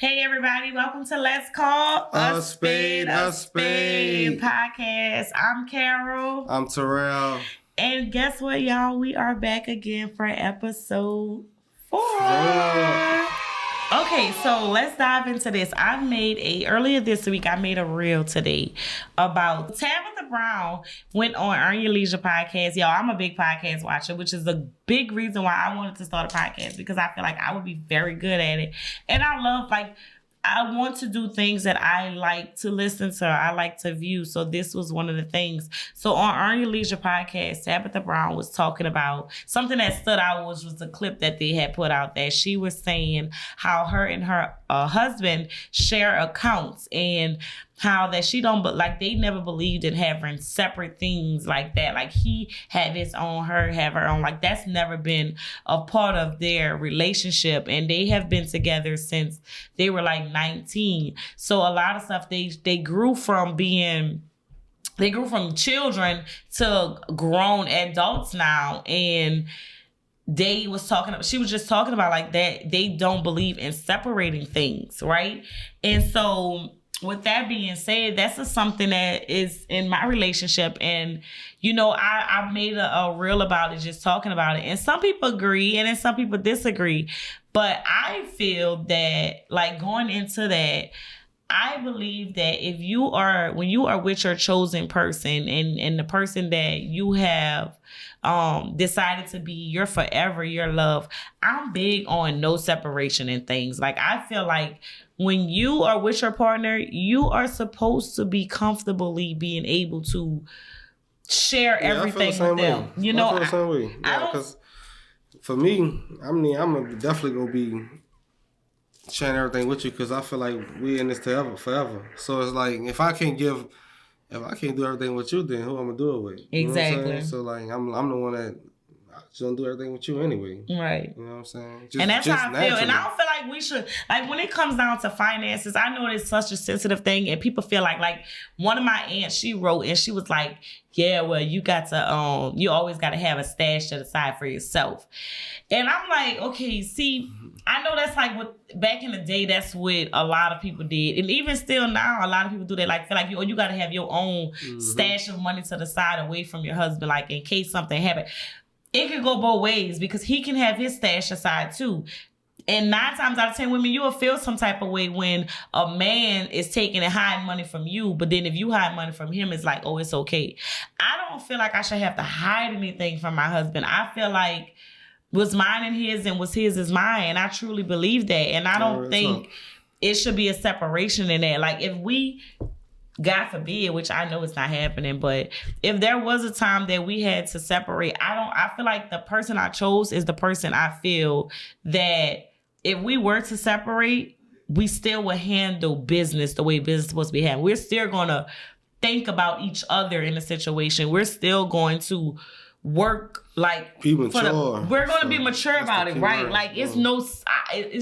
Hey everybody, welcome to Let's Call a Spade podcast. I'm Carol. I'm Terrell. And guess what, y'all? We are back again for episode 4. Okay, so let's dive into this. Earlier this week, I made a reel today about Tabitha Brown went on Earn Your Leisure podcast. Y'all, I'm a big podcast watcher, which is a big reason why I wanted to start a podcast, because I feel like I would be very good at it. And I want to do things that I like to listen to, I like to view. So this was one of the things. So on Earn Your Leisure podcast, Tabitha Brown was talking about something that stood out, which was a clip that they had put out there. She was saying how her and her husband share accounts, and how that they never believed in having separate things like that. Like he had his own, her have her own. Like that's never been a part of their relationship. And they have been together since they were like 19. So a lot of stuff they grew from children to grown adults now. And she was just talking about like that they don't believe in separating things, right? And so with that being said, that's just something that is in my relationship. And, I made a reel about it, just talking about it. And some people agree and then some people disagree. But I feel that, like, going into that, I believe that when you are with your chosen person and the person that you have decided to be your forever, your love, I'm big on no separation and things. Like, I feel like when you are with your partner, you are supposed to be comfortably being able to share everything with them. I feel the same way. Because for me, I'm definitely going to be sharing everything with you, because I feel like we in this forever. So it's like, if I can't do everything with you, then who I'm going to do it with? Exactly. So like, I'm the one that don't do everything with you anyway. Right. You know what I'm saying? And that's how I feel. And I don't feel like we should, like, when it comes down to finances, I know it's such a sensitive thing, and people feel like one of my aunts, she wrote and she was like, yeah, well, you got to, you always got to have a stash to the side for yourself. And I'm like, okay, see, I know that's like back in the day, that's what a lot of people did. And even still now, a lot of people do that. Like, feel like you got to have your own stash of money to the side away from your husband, like in case something happened. It could go both ways, because he can have his stash aside too. And 9 times out of 10 women, you will feel some type of way when a man is taking and hiding money from you. But then if you hide money from him, it's like, oh, it's okay. I don't feel like I should have to hide anything from my husband. I feel like what's mine and his, and what's his is mine. And I truly believe that. And I don't think it should be a separation in that. Like, if we, God forbid, which I know it's not happening, but if there was a time that we had to separate, I feel like the person I chose is the person I feel that if we were to separate, we still would handle business the way business is supposed to be handled. We're still going to think about each other in the situation. We're still going to work like be mature. We're going to be mature about it, right? Like, it's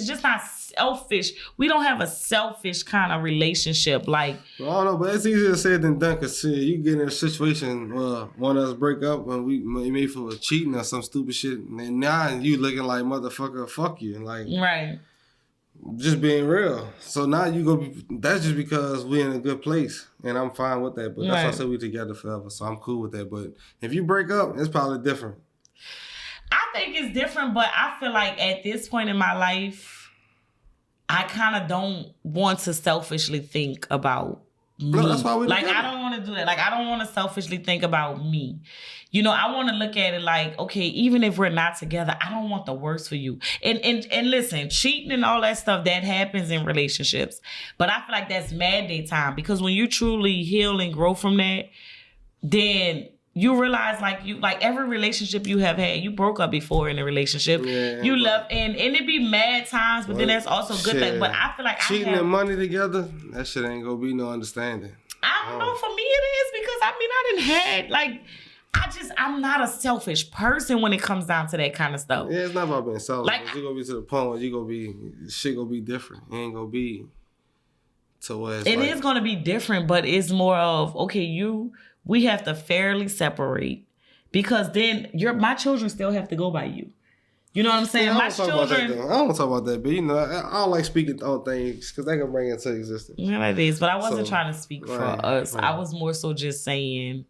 just not selfish. We don't have a selfish kind of relationship. Like, I don't know, but it's easier said than done. Cause you get in a situation one of us break up when we made for cheating or some stupid shit, and now you looking like, motherfucker, fuck you, and like, right. Just being real. So now that's just because we're in a good place, and I'm fine with that. But that's why I said we together forever, so I'm cool with that. But if you break up, it's probably different. I think it's different, but I feel like at this point in my life, I kind of don't want to selfishly think about me. No, that's why I don't want to do that. Like, I don't want to selfishly think about me. I want to look at it like, okay, even if we're not together, I don't want the worst for you. And listen, cheating and all that stuff, that happens in relationships. But I feel like that's mandate time, because when you truly heal and grow from that, then you realize like every relationship you have had, you broke up before in a relationship. Yeah, you love, and it be mad times, but then there's also good things. But I feel like cheating and money together, that shit ain't gonna be no understanding. I don't know. For me, it is, because I didn't had like. I'm not a selfish person when it comes down to that kind of stuff. Yeah, it's not about being selfish. Like, you're gonna be to the point where shit gonna be different. It ain't gonna be to what it's It is gonna be different, but it's more of, okay, we have to fairly separate, because then my children still have to go by you. You know what I'm saying? Yeah, my children. I don't want to talk about that, but you know, I don't like speaking on things because they can bring it into existence. Yeah, it is. But I wasn't trying to speak for us. Right. I was more so just saying,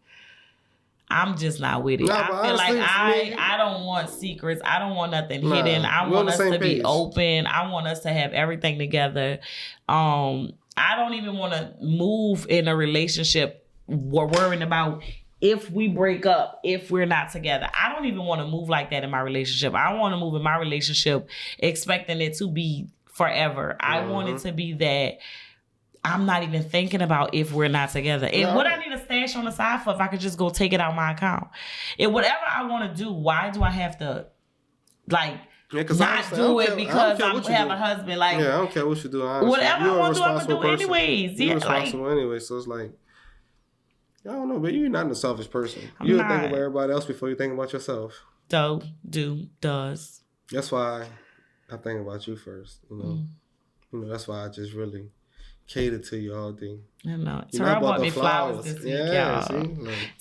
I'm just not with it. I feel like I don't want secrets. I don't want nothing hidden. I want us to be open. I want us to have everything together. I don't even want to move in a relationship. We're worrying about if we break up, if we're not together. I don't even want to move like that in my relationship. I want to move in my relationship expecting it to be forever. I want it to be that I'm not even thinking about if we're not together. And what I need a stash on the side for if I could just go take it out my account. And whatever I want to do, why do I have to not do it because I have a husband? Like, I don't care what you do. Honestly. Whatever I want to do, I'm going to do anyways. You're responsible anyway, so it's like, I don't know, but you're not a selfish person. You think about everybody else before you think about yourself. Does. That's why I think about you first. You know, that's why I just really cater to you all day. I know. Terrell bought me flowers this week, y'all.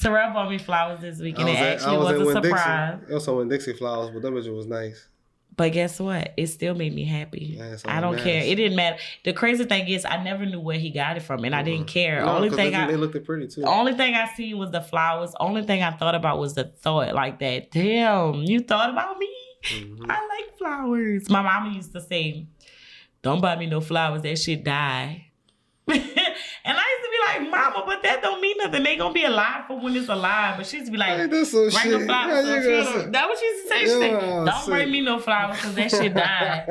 Terrell bought me flowers this week, and it actually was a surprise. It also went Dixie flowers, but that was nice. But guess what? It still made me happy. I don't care. It didn't matter. The crazy thing is, I never knew where he got it from, and I didn't care. No, they looked pretty too. The only thing I seen was the flowers. Only thing I thought about was the thought, like that. Damn, you thought about me? Mm-hmm. I like flowers. My mama used to say, "Don't buy me no flowers. That shit die." And I used to be like, Mama, but that don't mean nothing. They gonna be alive for when it's alive. But she used to be like, bring no flowers. That what she used to say. She said, don't bring me no flowers because that shit died.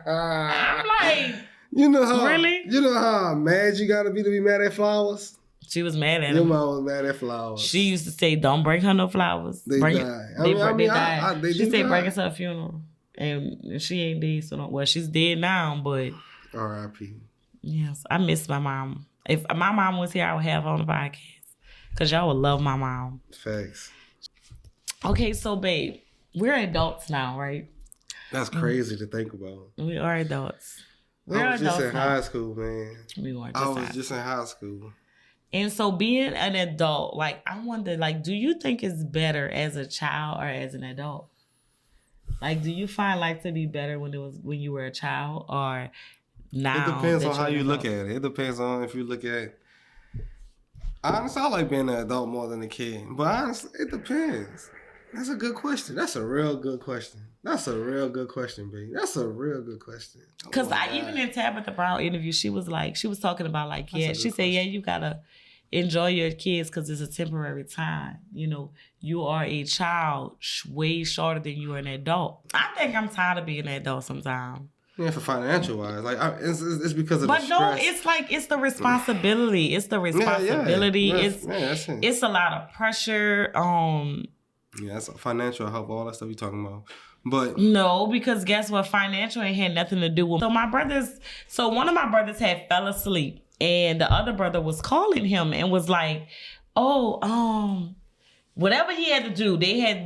I'm like, you know how really? You know how mad you gotta be mad at flowers? She was mad at Your mom was mad at flowers. She used to say, don't bring her no flowers. They died. They died. She said, bring us to her funeral. And she ain't dead, so well, she's dead now, but R.I.P. Yes, I miss my mom. If my mom was here, I would have her on the podcast. Because y'all would love my mom. Facts. Okay, so babe, we're adults now, right? That's crazy to think about. We are adults. I was just in high school, man. We weren't I was just in high school. And so being an adult, like, I wonder, like, do you think it's better as a child or as an adult? Like, do you find life to be better when you were a child or now? It depends on how you look at it. It depends on if you look at. Honestly, I like being an adult more than a kid. But honestly, it depends. That's a good question. That's a real good question. That's a real good question, baby. That's a real good question. Because even in Tabitha Brown interview, she was talking about like, she said, you gotta enjoy your kids because it's a temporary time. You know, you are a child way shorter than you are an adult. I think I'm tired of being an adult sometimes. Yeah, for financial wise, like it's because of the stress. But no, it's like it's the responsibility. It's the responsibility. It's a lot of pressure. Yeah, that's financial help, all that stuff you're talking about. But no, because guess what? Financial ain't had nothing to do with. So one of my brothers had fell asleep, and the other brother was calling him and was like, whatever he had to do,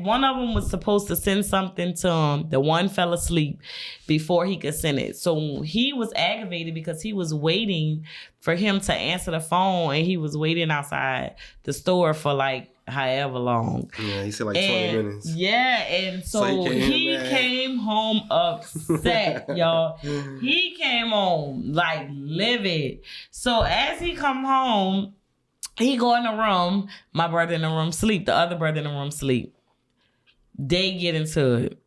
one of them was supposed to send something to him. The one fell asleep before he could send it. So he was aggravated because he was waiting for him to answer the phone, and he was waiting outside the store for like however long. Yeah, he said like 20 minutes. Yeah, and so he came home upset, y'all. He came home like livid. So as he come home, he go in the room. My brother in the room sleep. The other brother in the room sleep. They get into it.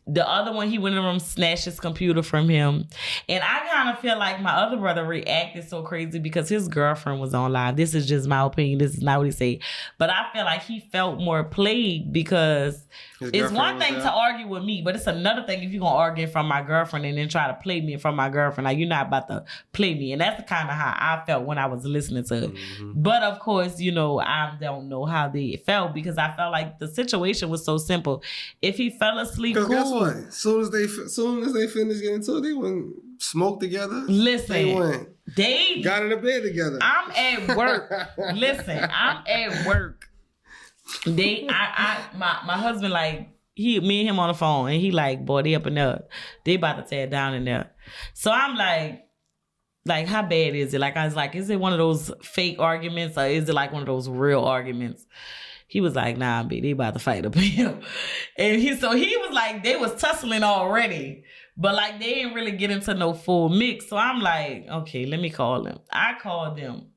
The other one, he went in the room, snatched his computer from him. And I kind of feel like my other brother reacted so crazy because his girlfriend was on live. This is just my opinion. This is not what he said. But I feel like he felt more played because it's one thing to argue with me, but it's another thing if you're going to argue from my girlfriend and then try to play me from my girlfriend. Like, you're not about to play me. And that's kind of how I felt when I was listening to it. Mm-hmm. But of course, you know, I don't know how they felt because I felt like the situation was so simple. If he fell asleep, cool. Guess what? As soon as they finished getting to it, they went smoke together. Listen, they got in the bed together. I'm at work. Listen, I'm at work. My husband, like, me and him on the phone, and he like, boy, they up and up. They about to tear it down in there. So I'm like, how bad is it? Like, I was like, is it one of those fake arguments or is it like one of those real arguments? He was like, nah, B, they about to fight up here. And he was like, they was tussling already. But like they didn't really get into no full mix. So I'm like, okay, let me call them. I called them.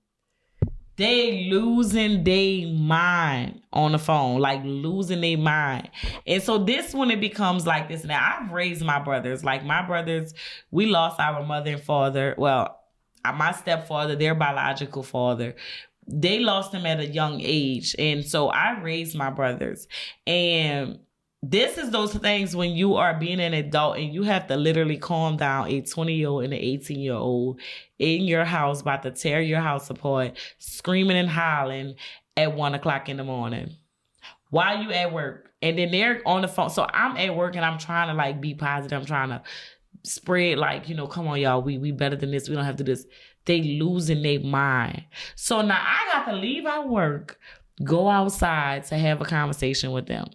They losing their mind on the phone, like losing their mind. And so this when it becomes like this. Now I've raised my brothers. Like my brothers, we lost our mother and father. Well, my stepfather, their biological father, they lost him at a young age. And so I raised my brothers. And this is those things when you are being an adult and you have to literally calm down a 20-year-old and an 18-year-old in your house about to tear your house apart, screaming and hollering at 1 o'clock in the morning while you at work. And then they're on the phone. So I'm at work and I'm trying to like be positive. I'm trying to spread like, come on, y'all. We better than this. We don't have to do this. They losing their mind. So now I got to leave out work, go outside to have a conversation with them.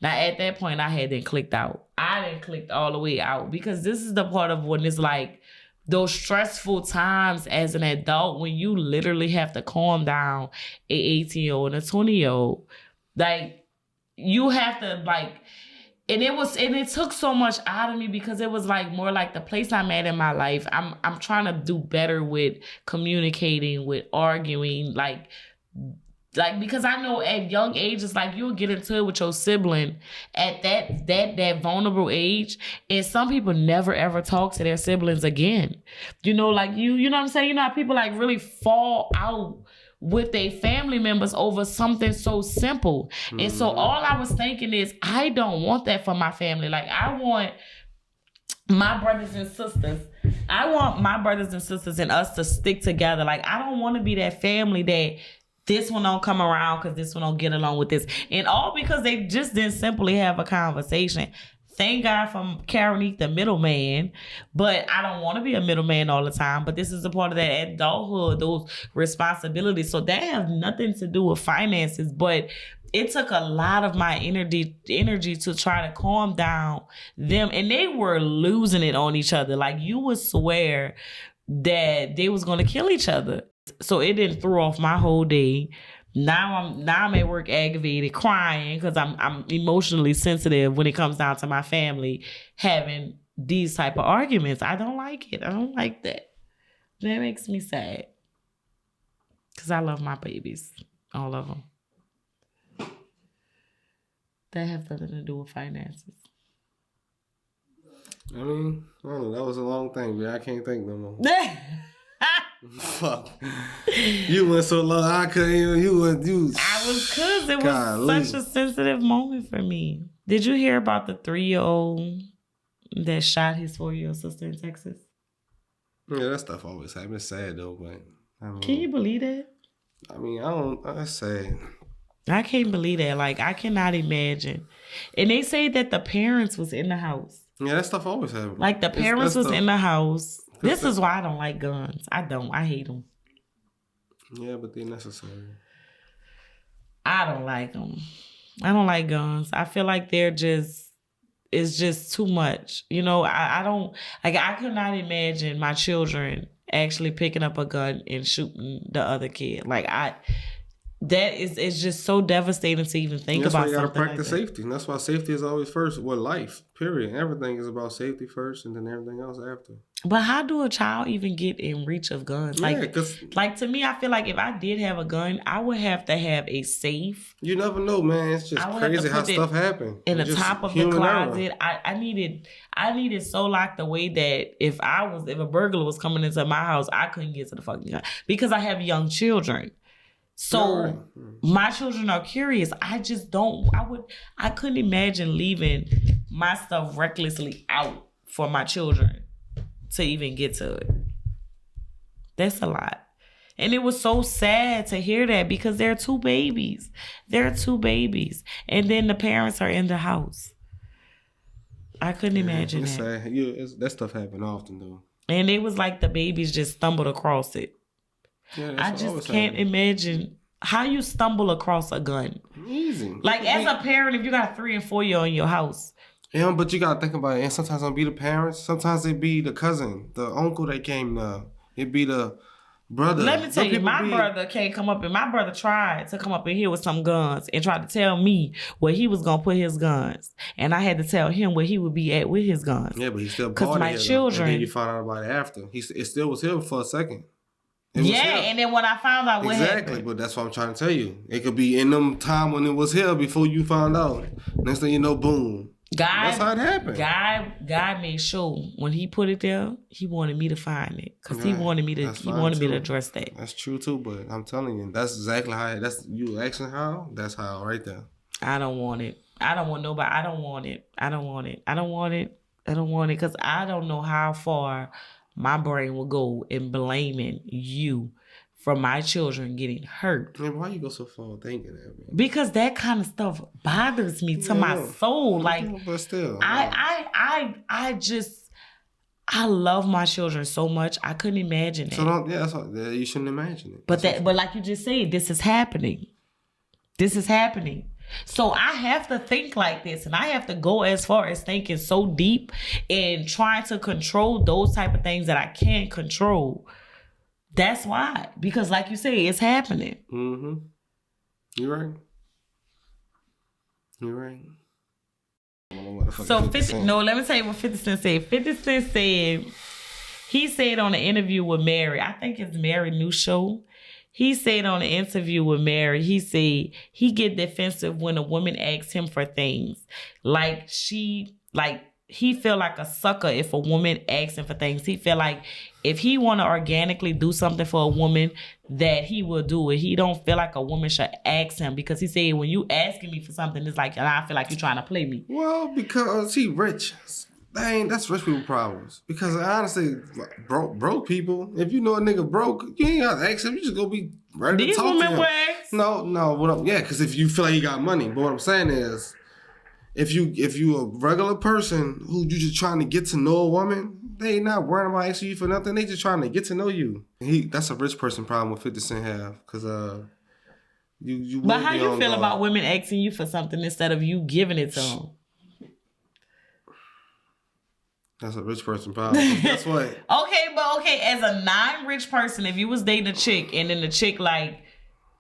Now, at that point, I had then clicked out. I didn't click all the way out because this is the part of when it's like those stressful times as an adult when you literally have to calm down an 18-year-old and a 20-year-old. Like, you have to, like, and it took so much out of me because it was like more like the place I'm at in my life. I'm trying to do better with communicating, with arguing, like because I know at young ages, like you'll get into it with your sibling at that vulnerable age, and some people never ever talk to their siblings again. Like you know what I'm saying? You know how people like really fall out with their family members over something so simple. Mm-hmm. And so all I was thinking is, I don't want that for my family. Like I want my brothers and sisters. I want my brothers and sisters and us to stick together. Like I don't want to be that family that this one don't come around because this one don't get along with this. And all because they just didn't simply have a conversation. Thank God for carrying the middleman. But I don't want to be a middleman all the time. But this is a part of that adulthood, those responsibilities. So that has nothing to do with finances. But it took a lot of my energy to try to calm down them. And they were losing it on each other. Like you would swear that they was going to kill each other. So it didn't throw off my whole day. Now I'm at work aggravated, crying because I'm emotionally sensitive when it comes down to my family having these type of arguments. I don't like it. I don't like that. That makes me sad because I love my babies, all of them. That has nothing to do with finances. I mean, I don't know. That was a long thing, but I can't think no more. Fuck. You went so long, I couldn't even, I was, cause it was such a sensitive moment for me. Did you hear about the 3-year-old that shot his 4-year-old sister in Texas? Yeah, that stuff always happens. It's sad though, but I don't know. Can you believe that? I mean, that's sad. I can't believe that. Like, I cannot imagine. And they say that the parents was in the house. Yeah, that stuff always happens. Like, the parents was in the house. This is why I don't like guns. I hate them. Yeah, but they're necessary. I don't like them. I don't like guns. I feel like it's just too much. I don't, like, I could not imagine my children actually picking up a gun and shooting the other kid. Like, it's just so devastating to even think about something like that. That's why you gotta practice safety. And that's why safety is always first. Well, life, period. Everything is about safety first and then everything else after. But how do a child even get in reach of guns? Like to me, I feel like if I did have a gun, I would have to have a safe. You never know, man. It's just crazy how stuff happens. In the top of the closet. I needed so locked away that if a burglar was coming into my house, I couldn't get to the fucking gun. Because I have young children. So my children are curious. I couldn't imagine leaving my stuff recklessly out for my children to even get to it. That's a lot. And it was so sad to hear that because they're two babies. And then the parents are in the house. I couldn't imagine it's that. Sad. That stuff happen often though. And it was like the babies just stumbled across it. Yeah, I just can't imagine how you stumble across a gun. Easy. Like as a parent, if you got a 3 and 4-year-old in your house. Yeah, but you gotta think about it. And sometimes it'll be the parents. Sometimes it be the cousin, the uncle that came. It be the Brother, let me tell you, my brother can't come up, and my brother tried to come up in here with some guns and tried to tell me where he was gonna put his guns, and I had to tell him where he would be at with his guns. Yeah, but he still because my children. And then you found out about it after. It still was him for a second. And then when I found out what happened. But that's what I'm trying to tell you. It could be in them time when it was here before you found out. Next thing you know, boom. That's how it happened. God made sure when he put it there, he wanted me to find it because he wanted me to address that. That's true too, but I'm telling you, that's exactly how. That's you asking how. That's how right there. I don't want it. I don't want nobody. I don't want it. I don't want it. I don't want it. I don't want it because I don't know how far my brain will go in blaming you for my children getting hurt. Man, why you go so far thinking that, man? Because that kind of stuff bothers me to my soul. Like, but still, I love my children so much. I couldn't imagine it. So you shouldn't imagine it. But like you just said, this is happening. This is happening. So I have to think like this, and I have to go as far as thinking so deep and trying to control those type of things that I can't control. That's why. Because like you say, it's happening. Mm-hmm. You're right. You're right. So let me tell you what 50 Cent said. 50 Cent said, he said on an interview with Mary, I think it's Mary's new show. He said on an interview with Mary, he said he get defensive when a woman asks him for things. He feel like a sucker if a woman asks him for things. He feel like if he want to organically do something for a woman, that he will do it. He don't feel like a woman should ask him because he said, when you asking me for something, it's like, I feel like you're trying to play me. Well, because he rich. That's rich people problems. Because honestly, broke people, if you know a nigga broke, you ain't got to ask him. You just go be ready to talk to him. These women will ask? No. Because if you feel like you got money. But what I'm saying is, if you a regular person who you just trying to get to know a woman, they ain't not worrying about asking you for nothing. They just trying to get to know you. That's a rich person problem with 50 Cent have. Because you. But how you feel about women asking you for something instead of you giving it to them? That's a rich person problem. That's what. Okay, as a non-rich person, if you was dating a chick and then the chick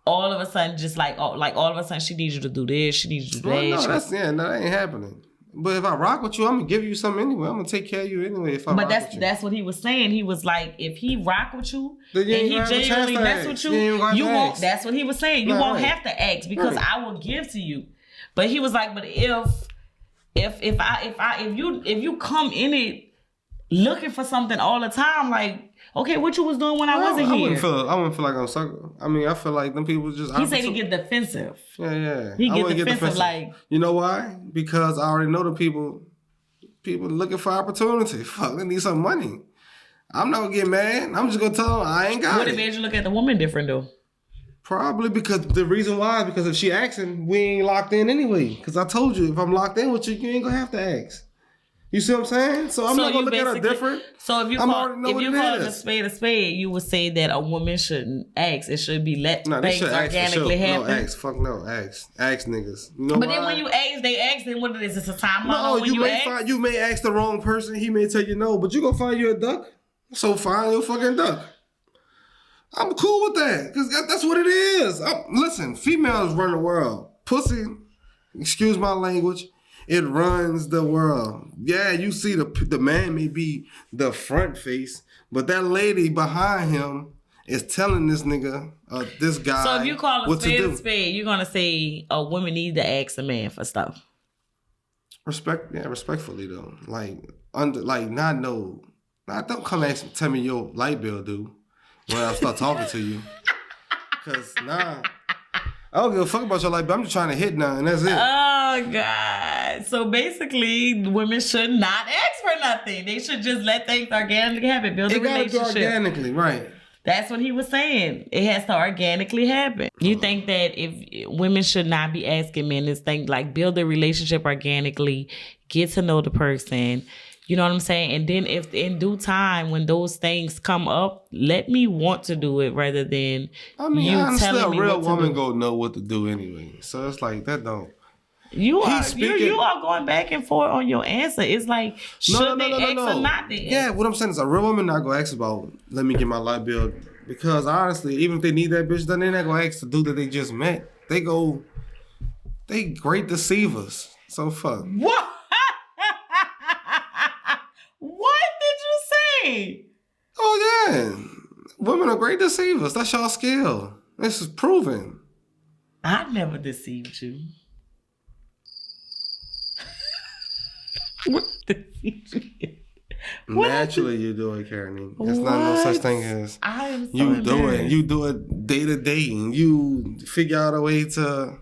all of a sudden all of a sudden she needs you to do this, she needs you to do that. That ain't happening. But if I rock with you, I'm gonna give you something anyway. I'm gonna take care of you anyway. That's what he was saying. He was like, if he rock with you and he genuinely mess with you won't. That's what he was saying. You won't have to ask because I will give to you. But he was like, but if you come in it looking for something all the time, like, okay, what you was doing when I wasn't here? I wouldn't feel like I'm a sucker. I mean, I feel like them people just. He said he get defensive. Yeah. He get defensive. Like, you know why? Because I already know the people looking for opportunity. Fuck, they need some money. I'm not gonna get mad. I'm just gonna tell them I ain't got it. What if made you look at the woman different though? Probably because the reason why is because if she asking, we ain't locked in anyway. Because I told you, if I'm locked in with you, you ain't gonna have to ask. You see what I'm saying? So I'm not gonna look at her different. So if you call it a spade, you would say that a woman shouldn't ask. It should be let things organically happen. No, ask. Fuck no, ask. Ask niggas. You know but then when you ask, they ask. Then what it is? It's a timeline. No, you may ask the wrong person. He may tell you no, but you gonna find you a duck. So find your fucking duck. I'm cool with that because that's what it is. Listen, females run the world. Pussy, excuse my language. It runs the world. Yeah, you see the man may be the front face, but that lady behind him is telling this nigga, this guy. So if you call a spade, you're gonna say a woman need to ask a man for stuff. Respectfully though. Don't come tell me your light bill, dude, when I start talking to you. Cause I don't give a fuck about your life, but I'm just trying to hit now, and that's it. Oh, God. So basically, women should not ask for nothing. They should just let things organically happen, build a relationship. It gotta be organically, right. That's what he was saying. It has to organically happen. You think that if women should not be asking men this thing, like build a relationship organically, get to know the person, you know what I'm saying? And then if in due time, when those things come up, let me want to do it rather than you honestly, telling me what to do. A real woman go know what to do anyway. So it's like, that don't. You are going back and forth on your answer. It's like, should they ask or not they ask? Yeah, what I'm saying is a real woman not going to ask about, let me get my light bill Because honestly, even if they need that bitch done, they're not gonna ask the dude that they just met. They great deceivers. So fuck. What? What did you say? Oh yeah. Women are great deceivers. That's y'all skill. This is proven. I never deceived you. What deceived you? Naturally, you do it, Karen. There's not no such thing as you do it. You do it day to day, and you figure out a way to.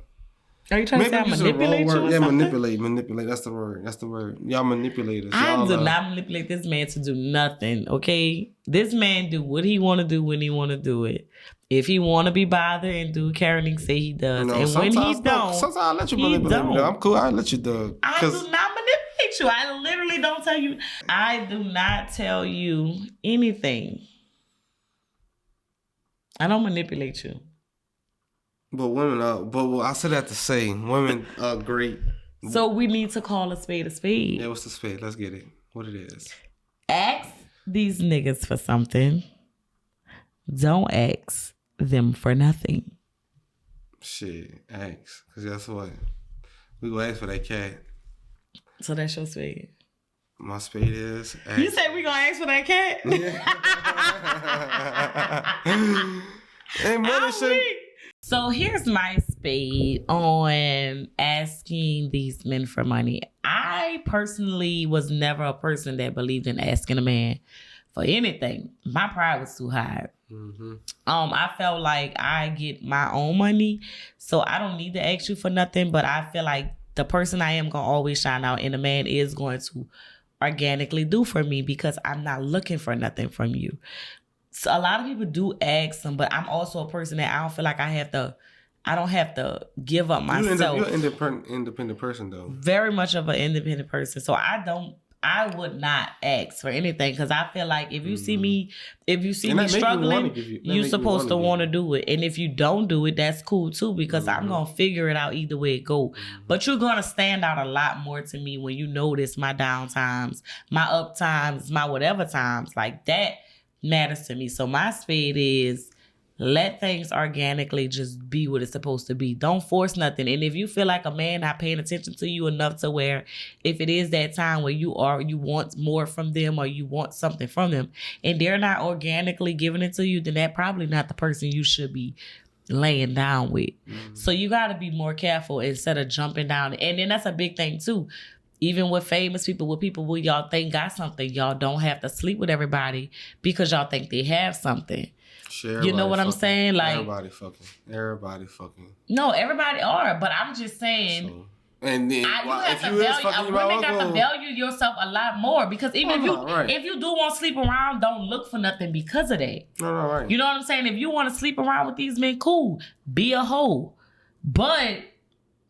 Are you trying to say I manipulate you or something? Manipulate. That's the word. Y'all manipulators. I do not manipulate this man to do nothing, okay? This man do what he want to do when he want to do it. If he want to be bothered and do Karen say he does. No, and when he don't, sometimes I let you manipulate me. I'm cool. I let you do. I do not manipulate you. I literally don't tell you. I do not tell you anything. I don't manipulate you. But women are, I said that to say, women are great. So we need to call a spade a spade. Yeah, what's the spade? Let's get it. What it is. Ask these niggas for something. Don't ask them for nothing. Shit, ask. Because guess what? We gonna ask for that cat. So that's your spade. My spade is ask. You said we gonna ask for that cat? Yeah. Ain't more shit. So here's my spade on asking these men for money. I personally was never a person that believed in asking a man for anything. My pride was too high. Mm-hmm. I felt like I get my own money, so I don't need to ask you for nothing. But I feel like the person I am gonna always shine out, and a man is going to organically do for me because I'm not looking for nothing from you. So a lot of people do ask them, but I'm also a person that I don't feel like I don't have to give up myself. You're an independent person though. Very much of an independent person. So I would not ask for anything because I feel like if you see me struggling, you're supposed to want to do it. And if you don't do it, that's cool too because I'm going to figure it out either way it go. Mm-hmm. But you're going to stand out a lot more to me when you notice my down times, my up times, my whatever times. Like that matters to me. So my spade is let things organically just be what it's supposed to be. Don't force nothing. And if you feel like a man not paying attention to you enough to where if it is that time where you want more from them or you want something from them and they're not organically giving it to you, then that's probably not the person you should be laying down with. Mm-hmm. So you got to be more careful instead of jumping down. And then that's a big thing too. Even with famous people, with people who y'all think got something, y'all don't have to sleep with everybody because y'all think they have something. You know what I'm saying? Like everybody fucking. No, everybody are, but I'm just saying. So, and then women got to value yourself a lot more because even if you do want to sleep around, don't look for nothing because of that. No, right. You know what I'm saying? If you want to sleep around with these men, cool, be a hoe. But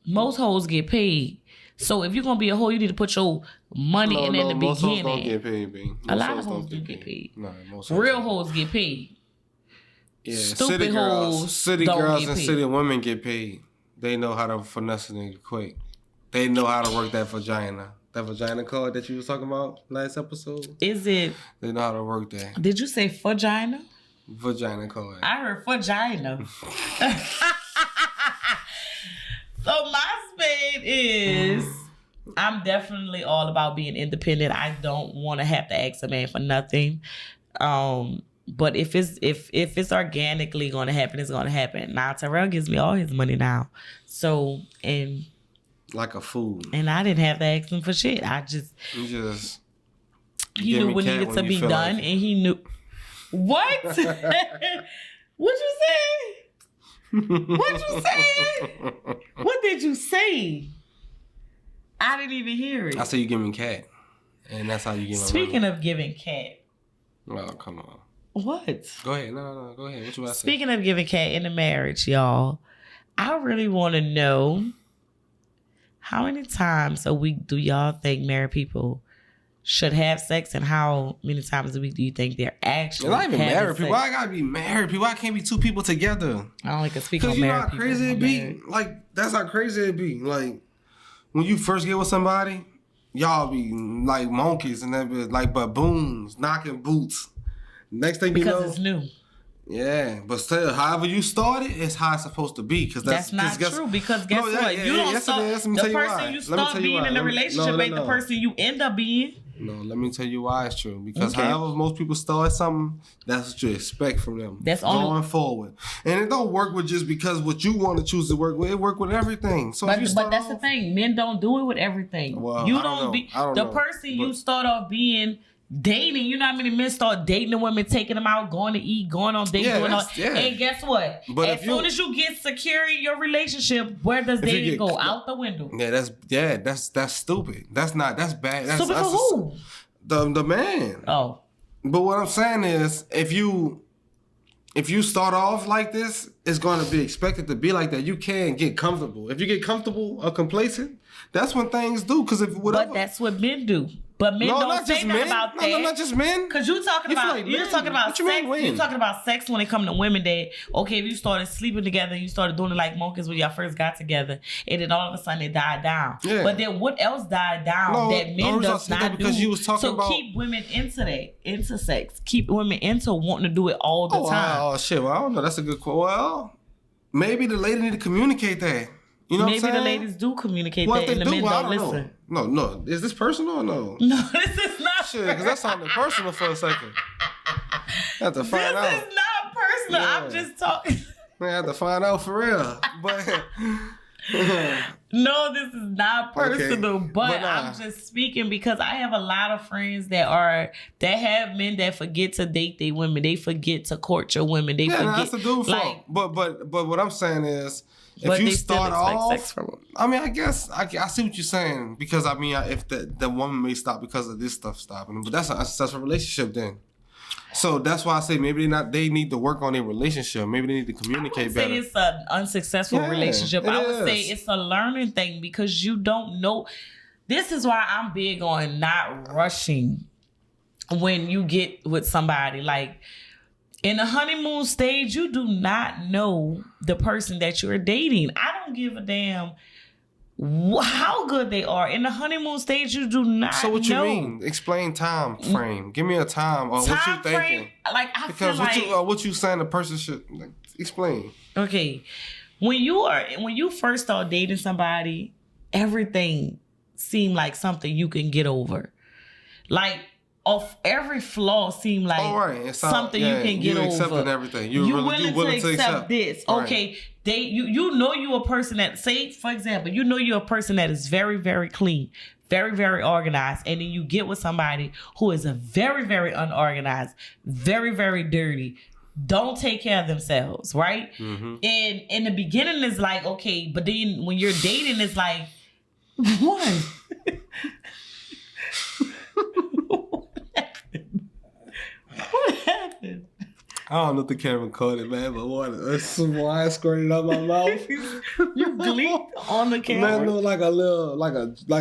most hoes get paid. So if you're gonna be a hoe, you need to put your money in the beginning. Most hoes don't get paid, B. A lot of hoes do get paid. No, most real hoes get paid. Yeah, city girls and city women get paid. They know how to finesse a nigga quick. They know how to work that vagina. That vagina card that you was talking about last episode. Is it? They know how to work that. Did you say vagina? Vagina card. I heard vagina. So my spade is, I'm definitely all about being independent. I don't want to have to ask a man for nothing. But if it's organically going to happen, it's going to happen. Now Terrell gives me all his money now, so and like a fool. And I didn't have to ask him for shit. He knew what needed to be done, and he knew what. What you say? What you say? What did you say? I didn't even hear it. I said you give me cat, and that's how you give me. Speaking of giving cat. Oh, come on. What? Go ahead. No. Go ahead. What you want to say? Speaking of giving cat in a marriage, y'all, I really want to know how many times a week do y'all think married people should have sex, and how many times a week do you think they're actually not even married people? Why I gotta be married people? Why can't be two people together? I don't like to speak on married people. Because you know how crazy it be? Like, that's how crazy it be. Like, when you first get with somebody, y'all be like monkeys and that be like baboons, knocking boots. Next thing you know, because it's new. Yeah, but still, however you started, it's how it's supposed to be. Because that's not true. Because guess what? You don't start the person you start being in a relationship ain't the person you end up being. No, let me tell you why it's true. Because however most people start something, that's what you expect from them. That's going forward. And it don't work with just because what you want to choose to work with. It work with everything. So but that's the thing. Men don't do it with everything. Well, you don't be the person you start off being dating. You know how many men start dating the women, taking them out, going to eat, going on dates, and guess what? But as soon as you get secure in your relationship, where does dating go? Out the window. That's stupid. That's bad. That's stupid for who? The man. Oh. But what I'm saying is, if you start off like this, it's going to be expected to be like that. You can't get comfortable. If you get comfortable or complacent, that's when things do. Because if whatever. But that's what men do. But men don't say nothing about that. No, not just men. Because you're talking about sex. You're talking about sex when it comes to women that, okay, if you started sleeping together, you started doing it like monkeys when y'all first got together, and then all of a sudden it died down. Yeah. But then what else died down that men does not do? You was talking about keep women into sex. Keep women into wanting to do it all the time. Oh, shit. Well, I don't know. That's a good quote. Well, maybe the lady need to communicate that. You know maybe the ladies do communicate that and the men don't listen. No. Is this personal or no? No, this is not shit, because that sounded personal for a second. I have to find out. This is not personal. Yeah. I'm just talking. I have to find out for real. But no, this is not personal. Okay. But I'm just speaking because I have a lot of friends that have men that forget to date their women. They forget to court your women. They forget. That's a dude fault. But what I'm saying is, if you start off, sex from them. I mean, I guess I see what you're saying because I mean, if the woman may stop because of this stuff stopping, but that's a successful relationship then. So that's why I say maybe they need to work on their relationship. Maybe they need to communicate better. I would say it's an unsuccessful relationship. I would say it's a learning thing because you don't know. This is why I'm big on not rushing when you get with somebody. Like, in the honeymoon stage, you do not know the person that you're dating. I don't give a damn how good they are. In the honeymoon stage, you do not know. So what you mean? Explain time frame. Give me a time or what you thinking. Like, I feel like what you saying the person should explain. Okay. When you first start dating somebody, everything seemed like something you can get over. Like, of every flaw seem like something you can get over. You accepting everything. You're willing to accept this. Right. Okay, you know you're a person that, say for example, you know you're a person that is very, very clean, very, very organized, and then you get with somebody who is a very, very unorganized, very, very dirty, don't take care of themselves, right? Mm-hmm. And in the beginning it's like, okay, but then when you're dating it's like, what? What happened? I don't know if the camera caught it, man, but some wine squirted out my mouth. You gleeked on the camera. Man, look like a little, like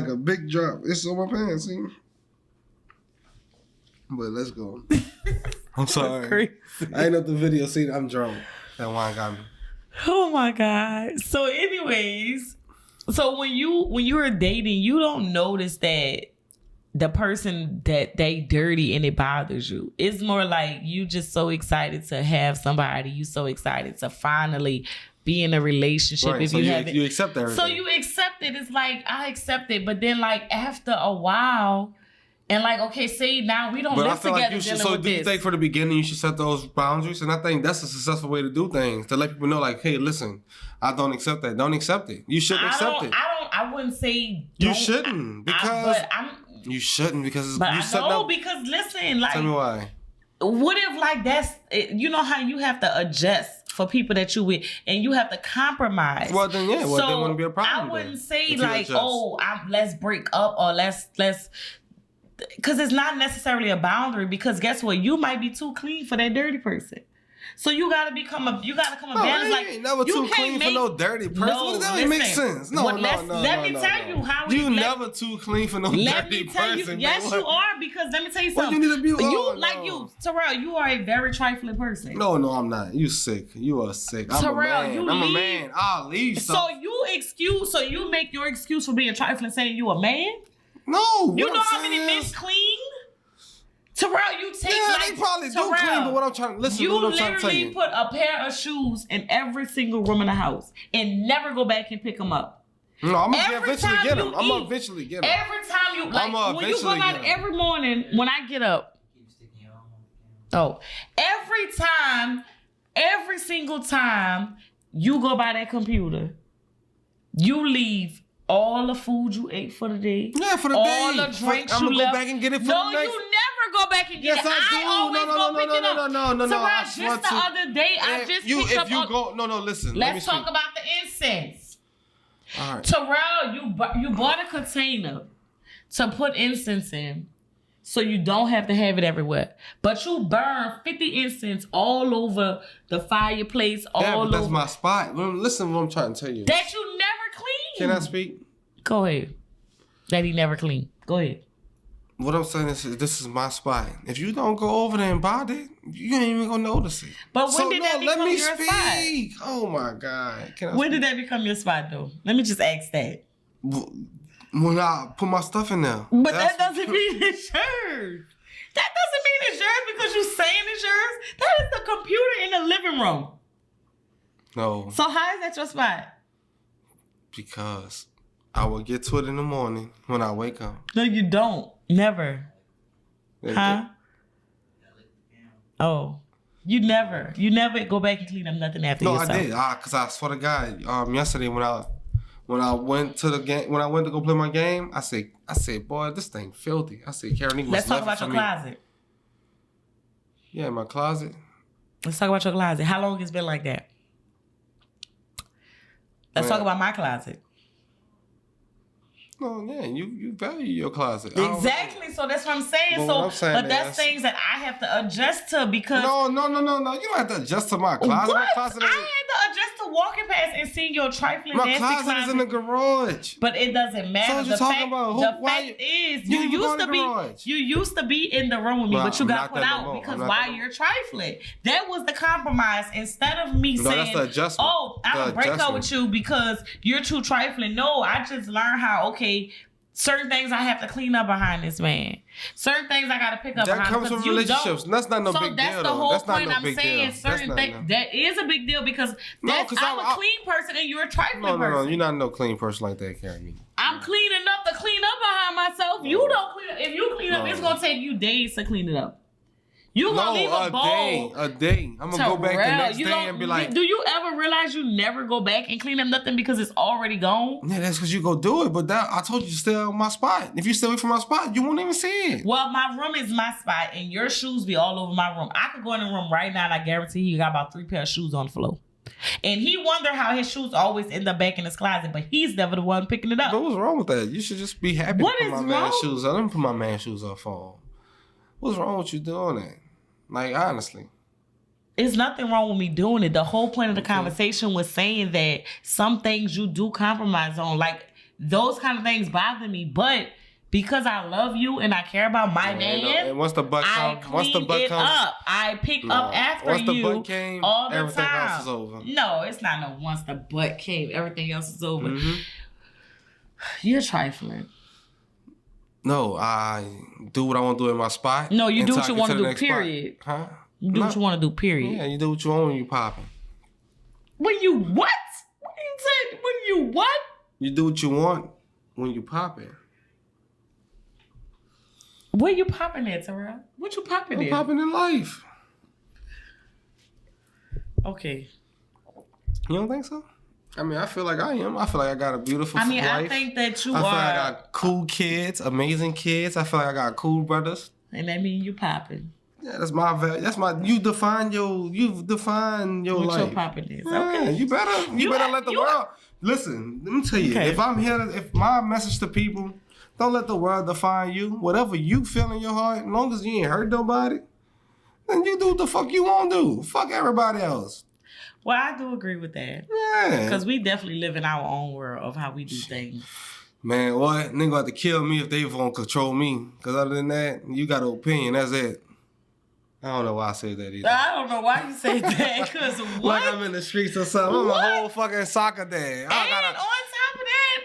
a big drop. It's on my pants, see? But let's go. I'm sorry. I ain't know the video. See, I'm drunk. That wine got me. Oh my God. So, anyways, when you were dating, you don't notice that the person that they dirty and it bothers you. It's more like you just so excited to have somebody. You so excited to finally be in a relationship. Right, if so you accept everything. So you accept it. It's like, I accept it. But then like after a while, and like, okay, see, now we don't live together with this. So do you think for the beginning you should set those boundaries? And I think that's a successful way to do things. To let people know like, hey, listen, I don't accept that. Don't accept it. You shouldn't accept it. I wouldn't say you shouldn't because you shouldn't because because listen, like, tell me why. What if like that's, you know how you have to adjust for people that you with and you have to compromise. Well then there wouldn't be a problem. I wouldn't say like, let's break up or let's because it's not necessarily a boundary because guess what? You might be too clean for that dirty person. So you gotta come a balance. Like ain't never too clean for no dirty person. That don't make sense. Let me tell you how you never too clean for no dirty person. Yes, you are because let me tell you something. You need to be Terrell, you are a very trifling person. No, I'm not. You sick. You are sick. I'm Terrell, I'm a man. I'll leave. So you make your excuse for being trifling saying you a man? No. You know how many men clean? Terrell, you take they probably do clean, but what I'm trying to listen to what I'm trying to tell you. You literally put a pair of shoes in every single room in the house and never go back and pick them up. No, I'm gonna eventually get them. I'm gonna eventually get them. Every time you when you go out every morning when I get up. Oh, every single time you go by that computer, you leave all the food you ate for the day. Yeah, for the all day. All the drinks I'm you gonna go back and get it for the next. No, you never go back and get it. Yes, I do. I always go pick it up. No. So I just the other day, I just picked up. If you go, listen. Let's talk about the incense. All right. Terrell, you bought a container to put incense in, so you don't have to have it everywhere. But you burn 50 incense all over the fireplace, that's my spot. Listen to what I'm trying to tell you. That you never clean. Can I speak? Go ahead. That he never clean. Go ahead. What I'm saying is, this is my spot. If you don't go over there and buy it, you ain't even gonna notice it. But when did that become your speak. spot? Oh my God. When did that become your spot, though? Let me just ask that. When I put my stuff in there. But that doesn't mean it's yours. That doesn't mean it's yours because you're saying it's yours. That is the computer in the living room. No. So how is that your spot? Because I will get to it in the morning when I wake up. No, you don't. Never. Huh? Oh. You never go back and clean up nothing after yourself. No, I did. Because I swear to God, yesterday when I went to the game, when I went to go play my game, I said, boy, this thing filthy. I said, Karen, let's talk about your closet. Yeah, my closet. Let's talk about your closet. How long it's been like that? Let's talk about my closet. No, yeah, you value your closet. Exactly. So that's what I'm saying. But that's things that I have to adjust to because No. You don't have to adjust to my closet. What? My closet I had to adjust to walking past and seeing your trifling my nasty closet closet is in the garage. But it doesn't matter. So what you talking about? The fact is, you used to be in the room with me, but you got put out because why you're trifling. That was the compromise. Instead of me saying, that's the adjustment. "Oh, I'm gonna break up with you because you're too trifling." No, I just learned how. Okay. Certain things I have to clean up behind this man. Certain things I got to pick up behind. That comes from relationships. That's not no big deal, though. So that's the whole point. I'm saying deal. Certain things. That is a big deal because I'm a clean person and you're a trifling person. No. You're not no clean person like that, Karen. I'm clean enough to clean up behind myself. You don't clean up. If you clean up, it's going to take you days to clean it up. You gonna leave a bowl. A day. I'm gonna go back the next day and be like. Do you ever realize you never go back and clean up nothing because it's already gone? Yeah, that's because you go do it. But I told you to stay on my spot. If you stay away from my spot, you won't even see it. Well, my room is my spot, and your shoes be all over my room. I could go in the room right now, and I guarantee he got about 3 pair of shoes on the floor. And he wonder how his shoes always end up back in his closet, but he's never the one picking it up. But what's wrong with that? You should just be happy to put my man's shoes on. Let me put my man's shoes on for him. What's wrong with you doing that? Like, honestly. It's nothing wrong with me doing it. The whole point of the conversation was saying that some things you do compromise on. Like, those kind of things bother me. But because I love you and I care about my man, and once the butt comes, I pick up after once the you butt came, all the everything time. else is over. No, it's not no once the butt came, everything else is over. Mm-hmm. You're trifling. No, I do what I want to do in my spot. No, you do what you want to do, period. Huh? You do what you want to do, period. Yeah, you do what you want when you popping. When you what? What you said? When you what? You do what you want when you popping. Where you popping at, Terrell? What you popping at? I'm popping in life. Okay. You don't think so? I mean, I feel like I am. I feel like I got a beautiful life. I think that you are. I feel like I got cool kids, amazing kids. I feel like I got cool brothers. And that means you popping. Yeah, that's my value. That's my. You define your what life. Your popping is. Yeah, okay. You better let the world. Listen, let me tell you. Okay. If my message to people, don't let the world define you. Whatever you feel in your heart, as long as you ain't hurt nobody, then you do what the fuck you want to do. Fuck everybody else. Well, I do agree with that. Yeah. Because we definitely live in our own world of how we do things. Man, what? Nigga have to kill me if they won't control me. Because other than that, you got an opinion. That's it. I don't know why I said that either. I don't know why you say that. Because what? Like I'm in the streets or something. I'm a whole fucking soccer dad. And on top of that,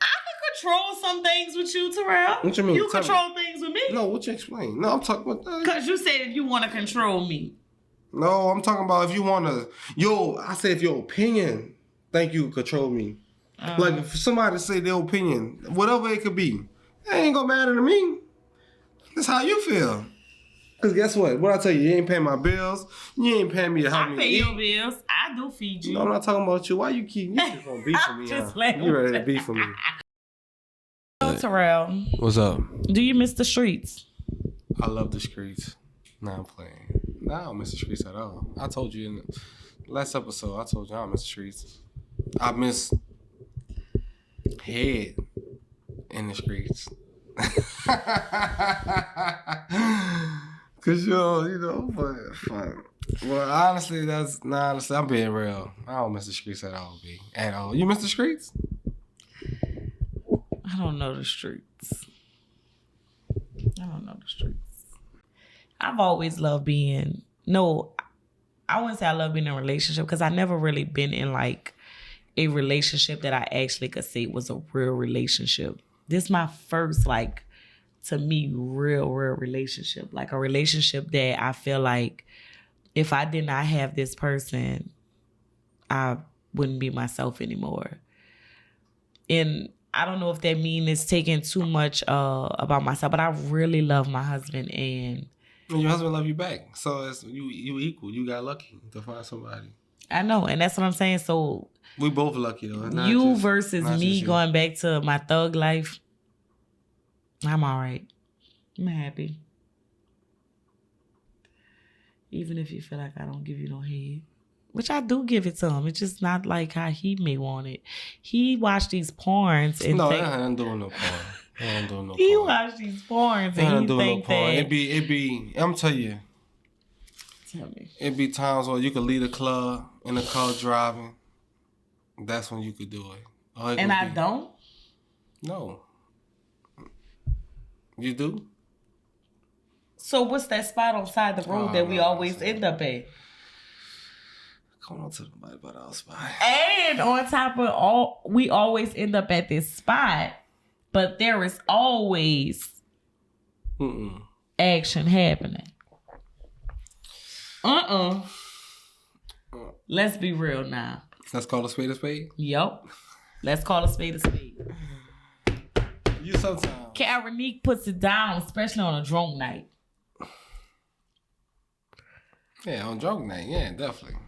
I can control some things with you, Terrell. What you mean? You control things with with me? No, what you explain? No, I'm talking about that. Because you said you want to control me. No, I'm talking about if you want to... I said if your opinion think you control me. Like, if somebody say their opinion, whatever it could be, it ain't gonna matter to me. That's how you feel. Because guess what? What I tell you ain't paying my bills. You ain't paying me to help me eat. I pay your bills. I do feed you. No, I'm not talking about you. Why you just gonna beef for me? Just You ready to beef for me? So, Terrell. What's up? Do you miss the streets? I love the streets. Nah, I'm playing. Nah, I don't miss the streets at all. I told you in the last episode, I told you I don't miss the streets. I miss head in the streets. Cause but well, honestly, I'm being real. I don't miss the streets at all, B. At all. You miss the streets? I don't know the streets. I've always loved being. No, I wouldn't say I love being in a relationship because I never really been in like a relationship that I actually could say was a real relationship. This is my first, like, to me, real relationship. Like a relationship that I feel like if I did not have this person, I wouldn't be myself anymore. And I don't know if that means it's taking too much about myself, but I really love my husband and your husband love you back. So it's you equal. You got lucky to find somebody. I know, and that's what I'm saying. So we both lucky though. You versus me going back to my thug life. I'm all right. I'm happy. Even if you feel like I don't give you no head. Which I do give it to him. It's just not like how he may want it. He watched these porns and I ain't doing no porn. I ain't doing no porn. He watched these porns and he think that... It be, I'm telling you. Tell me. It be times where you could leave a club in a car driving. That's when you could do it. And I don't? No. You do? So what's that spot on the side of the road that we always end up at? Come on to the body by our spot. And on top of all, we always end up at this spot, but there is always action happening. Let's be real now. Let's call a spade a spade? Yup. Let's call a spade a spade. You sometimes. Karenique puts it down, especially on a drunk night. Yeah, on drunk night. Yeah, definitely.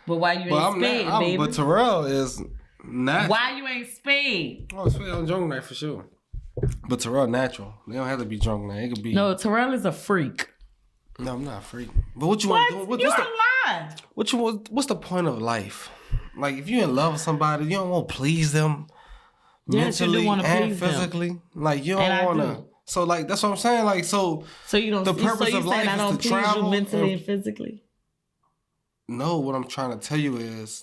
But why you ain't spade, baby? But Terrell is natural. Why you ain't spade? Oh, spade on drunk night for sure. But Terrell natural. They don't have to be drunk night. It could be. No, Terrell is a freak. No, I'm not a freak. But what you want to do? You're lying. What's the point of life? Like, if you're in love with somebody, you don't want to please them mentally and physically. Like, you don't want to. So, like, that's what I'm saying. Like, so you don't. The purpose of life is to travel mentally and physically. No, what I'm trying to tell you is,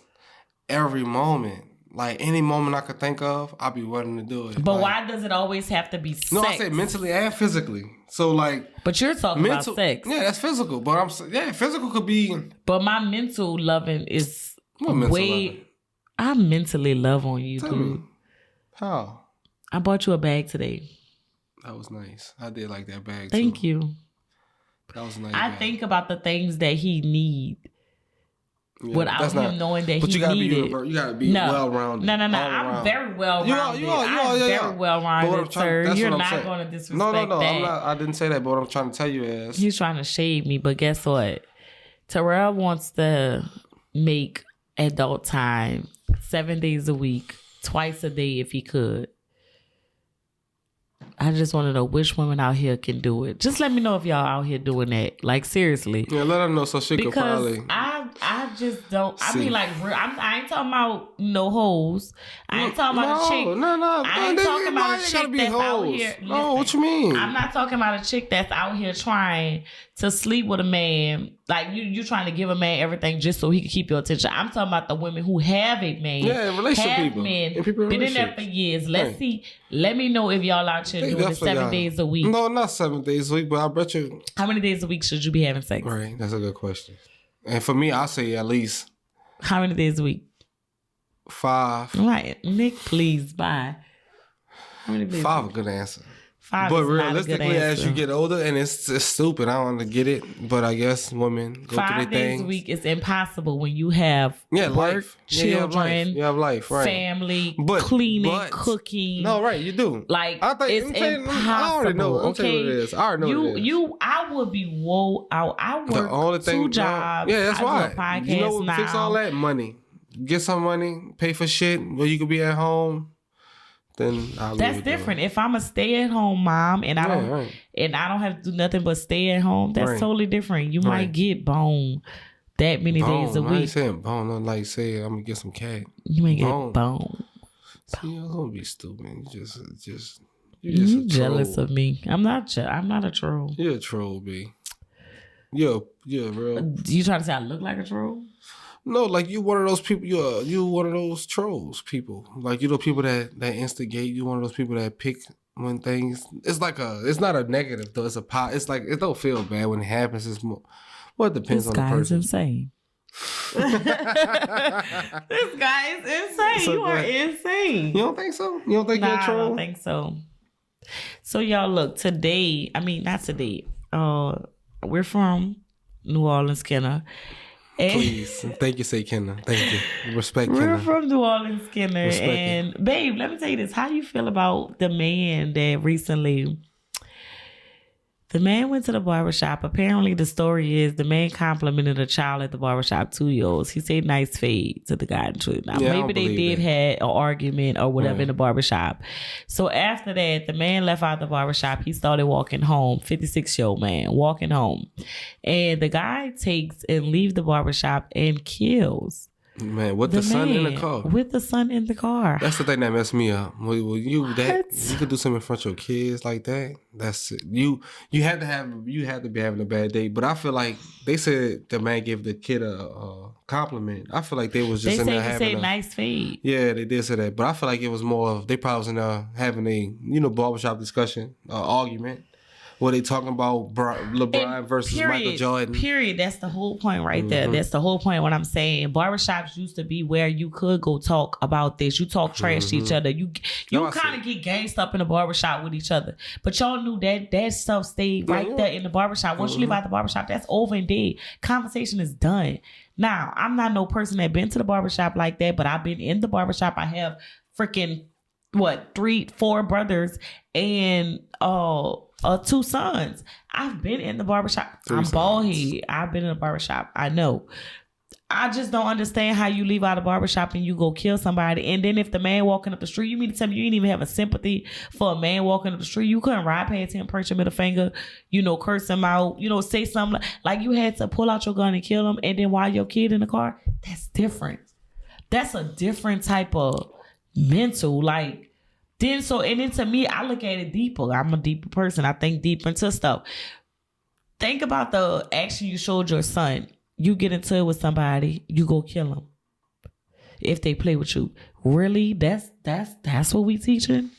every moment, like any moment I could think of, I'll be willing to do it. But like, why does it always have to be sex? No, I say mentally and physically. So like. But you're talking about sex. Yeah, that's physical. But physical could be. But my mental loving is loving? I mentally love on you, Tell dude. Me. How? I bought you a bag today. That was nice. I did like that bag. Thank you. That was nice. I think about the things that he need. Yeah, without him knowing that he needed. You gotta be well-rounded. No. I'm very well-rounded. I'm very well-rounded, sir. You're not going to disrespect that. No. I'm not. I didn't say that, but what I'm trying to tell you is... He's trying to shade me, but guess what? Terrell wants to make adult time 7 days a week, twice a day if he could. I just want to know which women out here can do it. Just let me know if y'all out here doing that. Like, seriously. Yeah, let her know so she could probably... I just don't... I mean, like, I ain't talking about no hoes. I ain't talking about a chick. No. I ain't talking about a chick that's out here... No, what you mean? I'm not talking about a chick that's out here trying to sleep with a man. Like, you trying to give a man everything just so he can keep your attention. I'm talking about the women who have a man. Yeah, relationship people. Men, been in there for years. Let's see. Let me know if y'all out here doing it 7 days a week. No, not 7 days a week, but I bet you... How many days a week should you be having sex? Right, that's a good question. And for me, I say at least... How many days a week? 5. Right. Nick, please, bye. How many days 5 a good answer. 5 But is not a good realistically, as answer. you get older, and it's stupid, I don't want to get it, but I guess women go through their 5 days things. a week is impossible when you have work, life. children, you have life, right? family, cleaning, cooking. No, right, you do. Like, I think, it's impossible. I already know. I'm telling you what it is. I already know what it is. I would be whoa out. I work 2 jobs. Yeah, that's why. why. You know what? Fix all that money. Get some money, pay for shit where you could be at home. Then that's different. If I'm a stay-at-home mom and I don't have to do nothing but stay at home, that's totally different. You might get bone that many days a week. I ain't saying bone. I'm like saying I'm gonna get some cat. You may get bone. See, I'm gonna be stupid. You jealous of me? I'm not a troll. You're a troll, B. You're real. You trying to say I look like a troll? No, like you one of those people. You one of those trolls people. Like you know people that instigate. You one of those people that pick when things. It's like it's not a negative though. It's a pot. It's like it don't feel bad when it happens. It's more. Well, it depends on the person. This guy is insane. This guy is insane. So you are insane. You don't think so? You don't think you're a troll? I don't think so. So y'all look today. I mean, not today. We're from New Orleans, Kenna. Please, thank you, say Kenna. Thank you. Respect We're Kenna. from New Orleans, Kenna. And babe, let me tell you this. How you feel about the man that recently... The man went to the barbershop. Apparently, the story is the man complimented a child at the barbershop, 2-year-olds. He said nice fade to the guy. Now, maybe they did have an argument or whatever in the barbershop. So after that, the man left out the barbershop. He started walking home, 56-year-old man, walking home. And the guy takes and leaves the barbershop and kills. Man, with the son in the car. With the son in the car. That's the thing that messed me up. You could do something in front of your kids like that. That's it. You had to be having a bad day. But I feel like they said the man gave the kid a compliment. I feel like they was just in there having a nice fade. Yeah, they did say that. But I feel like it was more of they probably was in there having a barbershop discussion, argument. Were they talking about LeBron versus Michael Jordan? Period. That's the whole point right there. That's the whole point. What I'm saying, barbershops used to be where you could go talk about this. You talk trash to each other. You kind of get gangsta up in the barbershop with each other. But y'all knew that stuff stayed right there in the barbershop. Once you leave out the barbershop, that's over and dead. Conversation is done. Now, I'm not no person that been to the barbershop like that, but I've been in the barbershop. I have freaking 3-4 brothers and 2 sons. I've been in the barbershop. I'm bald head. I've been in the barbershop. I know. I just don't understand how you leave out a barbershop and you go kill somebody. And then if the man walking up the street, you mean to tell me you didn't even have a sympathy for a man walking up the street? You couldn't ride past him, perch him middle finger, curse him out, say something like you had to pull out your gun and kill him. And then while your kid in the car, that's different. That's a different type of mental, Then to me, I look at it deeper. I'm a deeper person. I think deeper into stuff. Think about the action you showed your son. You get into it with somebody, you go kill them. If they play with you. Really? That's what we teaching?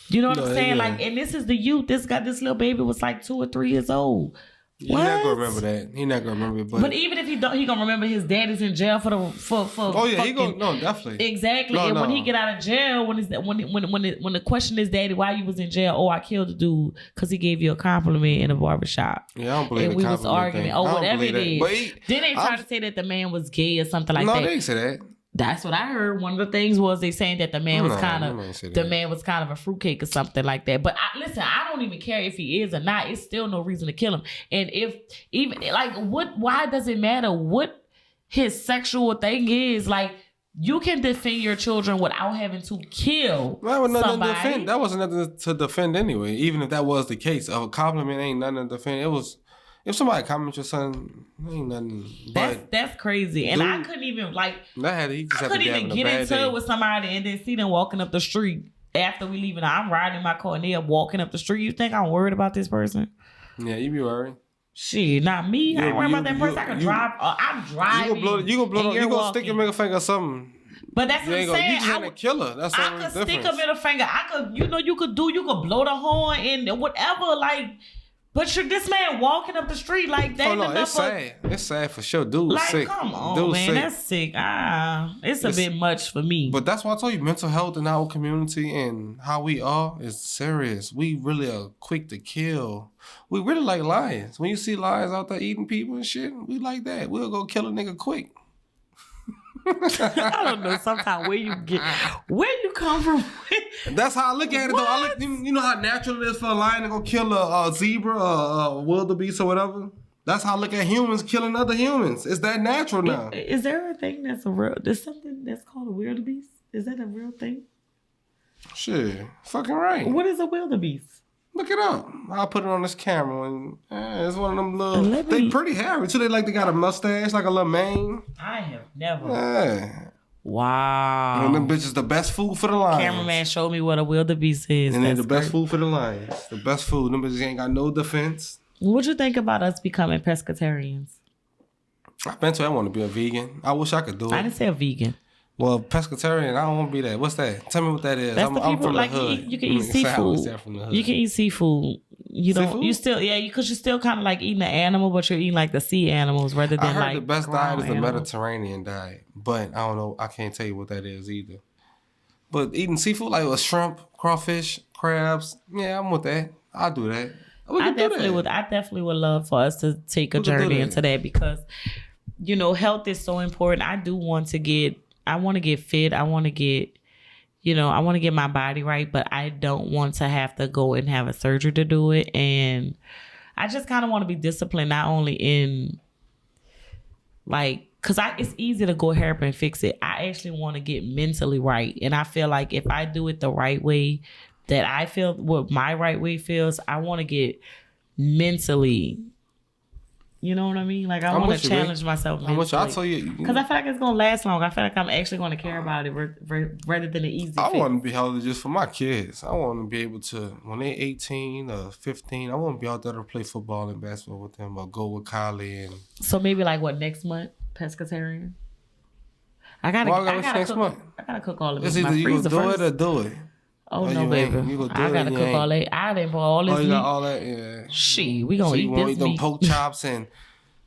You know what I'm saying? Yeah. And this is the youth. This little baby was 2 or 3 years old. He's not gonna remember that. He's not gonna remember it. But even if he don't, he gonna remember his dad is in jail for. Oh yeah, he gonna definitely. Exactly. And when he get out of jail, when the question is, Daddy, why you was in jail? Oh, I killed the dude because he gave you a compliment in a barbershop. Yeah, I don't believe and we was arguing or whatever it is. Then they tried to say that the man was gay or something like that. No, they didn't say that. That's what I heard. One of the things was they saying that the man was kind of a fruitcake or something like that. But listen, I don't even care if he is or not. It's still no reason to kill him. And if even why does it matter what his sexual thing is? You can defend your children without having to kill somebody. That wasn't nothing to defend anyway. Even if that was the case, a compliment ain't nothing to defend. It was. If somebody comments your son, ain't nothing. That's crazy, and dude, I couldn't even get into it with somebody and then see them walking up the street after we leaving. I'm riding in my car and they're walking up the street. You think I'm worried about this person? Yeah, you be worried. Shit, not me. I ain't worried about that person. I can drive. I'm driving. You gonna stick your middle finger or something. But that's what I'm saying. You just ain't a killer. That's I could stick a middle finger. You could blow the horn and whatever. But this man walking up the street like that. Oh no, it's sad. It's sad for sure. Dude's like, sick. Come on, Dude's man, sick. that's sick. It's a bit much for me. But that's why I told you, mental health in our community and how we are is serious. We really are quick to kill. We really like lions. When you see lions out there eating people and shit, we like that. We'll go kill a nigga quick. I don't know sometimes where you come from. That's how I look at it though. You know how natural it is for a lion to go kill a zebra, a wildebeest or whatever? That's how I look at humans killing other humans. It's that natural now. Is there a thing there's something that's called a wildebeest? Is that a real thing? Shit, fucking right. What is a wildebeest? Look it up. I'll put it on this camera and it's one of them little. They pretty hairy too. They got a mustache, like a little mane. I have never. Yeah. Wow. And them bitches the best food for the lions. Cameraman showed me what a wildebeest is. And they're the best food for the lions. The best food. Them bitches ain't got no defense. What'd you think about us becoming pescatarians? I've been to. I want to be a vegan. I wish I could do it. I didn't say a vegan. Well, pescatarian, I don't want to be that. What's that? Tell me what that is. That's I'm the people from like the hood. you can eat seafood. You can eat seafood. You don't. Seafood? You still because you're still kind of like eating the animal, but you're eating like the sea animals rather than I heard like the best diet is the animals. Mediterranean diet, but I don't know. I can't tell you what that is either. But eating seafood like a shrimp, crawfish, crabs, yeah, I'm with that. I'll do that. I definitely would love for us to take a journey into that because health is so important. I want to get fit. I want to get my body right, but I don't want to have to go and have a surgery to do it. And I just kind of want to be disciplined, not only in like, cause it's easy to go help and fix it. I actually want to get mentally right. And I feel like if I do it the right way, that I feel what my right way feels, I want to get mentally. You know what I mean? Like I want to challenge myself mentally. I'll tell you. Because I feel like it's going to last long. I feel like I'm actually going to care about it rather than an easy fix. I want to be healthy just for my kids. I want to be able to, when they're 18 or 15, I want to be out there to play football and basketball with them or go with Kylie. And so maybe like next month, pescatarian? I gotta cook all of it. It's either you gonna do it or do it. Oh, no, baby. I gotta cook all that. I didn't put all this meat. You got all that? Yeah. Shit, we gonna eat this meat. Them pork chops and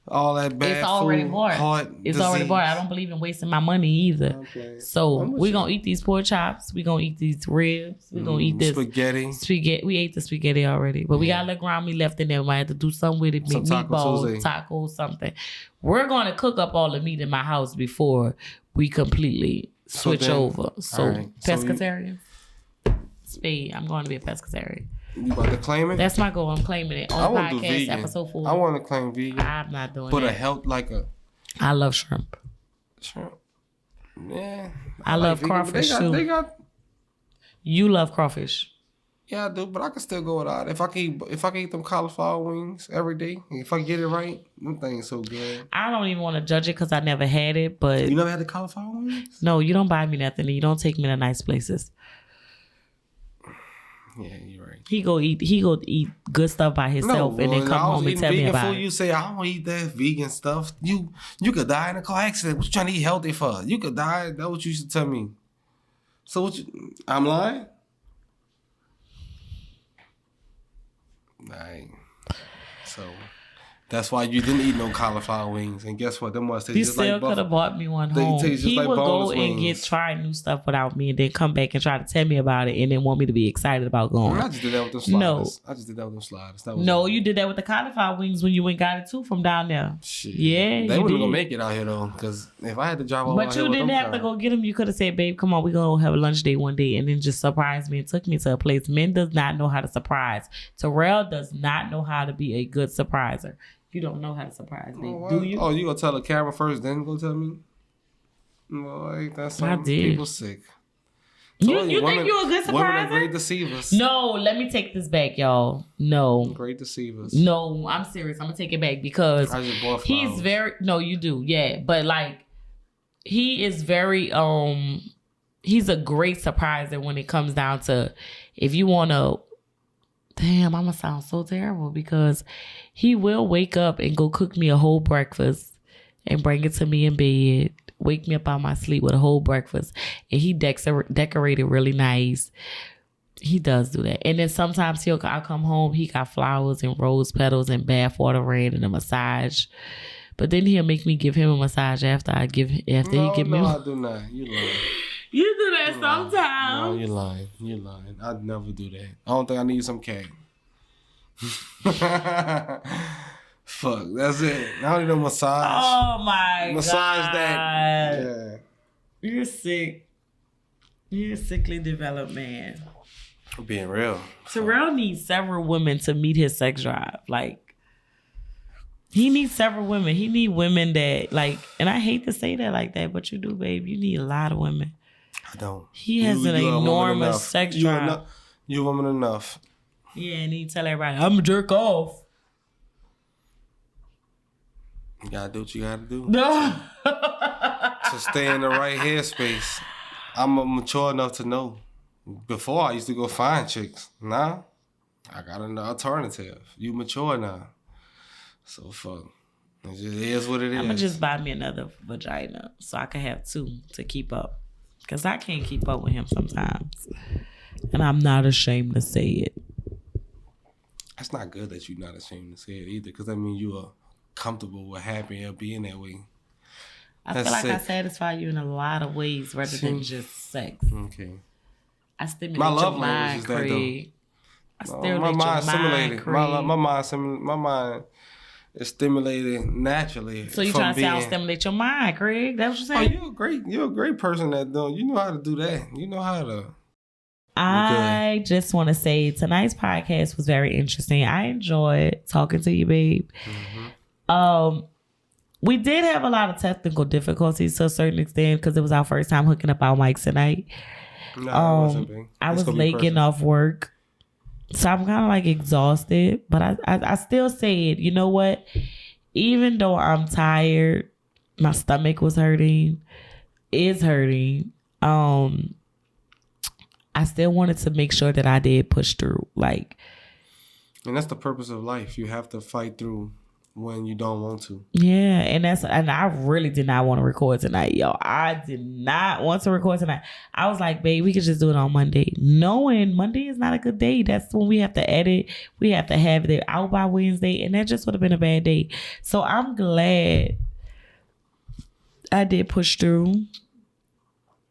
all that bad it's already food. Bought. It's already bought. I don't believe in wasting my money either. Okay. So we gonna eat these pork chops. We gonna eat these ribs. We gonna eat this spaghetti. We ate the spaghetti already, but we got a little ground meat left in there. We might have to do something with it. Meatballs, tacos, something. We're gonna cook up all the meat in my house before we completely switch over. So right. Pescatarian. Spade. I'm going to be a pescatarian. You about to claim it? That's my goal. I'm claiming it. On podcast, episode 4. I want to claim vegan. I'm not doing but that. But a health like a... I love shrimp. Shrimp? Yeah. I love crawfish too. You love crawfish. Yeah, I do, but I can still go without it. If I can eat them cauliflower wings every day, if I get it right, them things so good. I don't even want to judge it because I never had it, but... You never had the cauliflower wings? No, you don't buy me nothing. You don't take me to nice places. Yeah, you're right. He go eat good stuff by himself and then come home and tell me about it. You say I don't eat that vegan stuff. You could die in a car accident. What you trying to eat healthy for? You could die. That's what you used to tell me. So I'm lying? Right. So that's why you didn't eat no cauliflower wings. And guess what? Them ones taste just like buffalo. You still could have bought me one home. He would go and try new stuff without me and then come back and try to tell me about it and then want me to be excited about going. I just did that with them sliders. I just did that with them sliders. You did that with the cauliflower wings when you went and got it too from down there. Shit. Yeah, they wouldn't gonna make it out here though, because if I had to drive over, but you didn't have to go get them. You could have said, "Babe, come on, we gonna have a lunch date one day," and then just surprise me and took me to a place. Men does not know how to surprise. Terrell does not know how to be a good surpriser. You don't know how to surprise me, do you? Oh, you gonna tell the camera first, then go tell me? Well, that's something people sick. You think you're a good surpriser? Women are great deceivers. No, let me take this back, y'all. No. Great deceivers. No, I'm serious. I'm gonna take it back because he's very. No, you do, yeah. But like, he is very. He's a great surpriser when it comes down to if you wanna. Damn, I'm gonna sound so terrible because he will wake up and go cook me a whole breakfast and bring it to me in bed, wake me up out of my sleep with a whole breakfast. And he decorated really nice. He does do that. And then sometimes I'll come home, he got flowers and rose petals and bath water rain and a massage. But then he'll make me give him a massage after he give me. I do not. You lying. You do that sometimes. No, you're lying. You're lying. I'd never do that. I don't think I need some cat. Fuck, that's it. I don't need no massage. Oh my god. Massage that. Yeah. You're sick. You're a sickly developed man. I'm being real. Terrell needs several women to meet his sex drive. Like, he needs several women. He need women that, like, and I hate to say that like that, but you do, babe. You need a lot of women. I don't. He has an enormous sex drive. You're a woman enough. Yeah, and he tell everybody, I'm a jerk off. You gotta do what you gotta do. No. To stay in the right headspace. I'm mature enough to know. Before, I used to go find chicks. Now, I got an alternative. You mature now. So, fuck. It just is what it is. I'm going to just buy me another vagina so I can have two to keep up. Because I can't keep up with him sometimes. And I'm not ashamed to say it. That's not good that you're not ashamed to say it either. Because that means you are comfortable with happy and being that way. I feel like I satisfy you in a lot of ways rather than just sex. Okay. I stimulate your mind, Craig. I stimulate your mind, Craig. My mind is stimulated naturally. So you trying to say I'll stimulate your mind, Craig? That's what you're saying? You're a great person at doing. You know how to do that. You know how to. I just want to say tonight's podcast was very interesting. I enjoyed talking to you, babe. Mm-hmm. We did have a lot of technical difficulties to a certain extent because it was our first time hooking up our mics tonight. No, it wasn't big. I was late getting off work. So I'm kind of like exhausted. But I still said, you know what? Even though I'm tired, my stomach was hurting, is hurting. I still wanted to make sure that I did push through. Like, and that's the purpose of life. You have to fight through when you don't want to. Yeah, and I really did not want to record tonight, yo. I did not want to record tonight. I was like, babe, we could just do it on Monday. Knowing Monday is not a good day. That's when we have to edit. We have to have it out by Wednesday, and that just would have been a bad day. So I'm glad I did push through.